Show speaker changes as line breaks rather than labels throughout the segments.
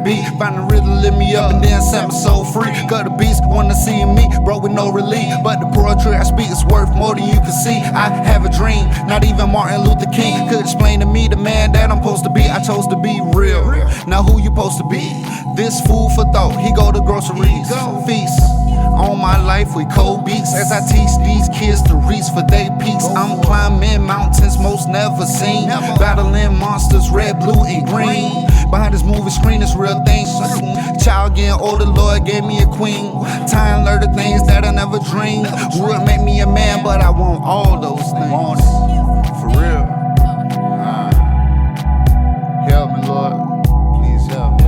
beat. Find the rhythm, lift me up, and then set my soul free. Cause the beats wanna see me, bro, with no relief. But the poetry I speak is worth more than you can see. I have a dream, not even Martin Luther King could explain to me the man that I'm supposed to be. I chose to be real. Now who you supposed to be? This food for thought, he go to groceries, feast on my life with cold beats. As I teach these kids to reach for their peaks, I'm climbing mountains most never seen, battling monsters red, blue, and green. Behind this movie screen is real things. Child getting older, Lord gave me a queen. Time learn the things that I never dreamed would make me a man, but I want all those things. For real. Help me, Lord. Please help me.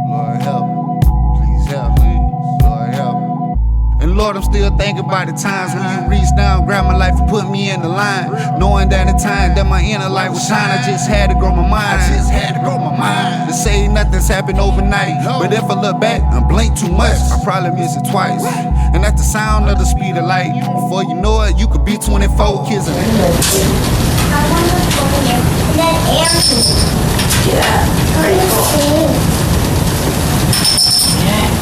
Lord, help me. Please help me. Lord, help me. And Lord, I'm still thinking about the times when you reached down, grabbed my life and put me in the line. Knowing that the time that my inner light would shine, I just had to grow my mind. To say nothing's happened overnight, but if I look back and blink too much, I probably miss it twice. And that's the sound of the speed of light. Before you know it, you could be 24 kids in it.
Yeah, pretty cool. Yeah.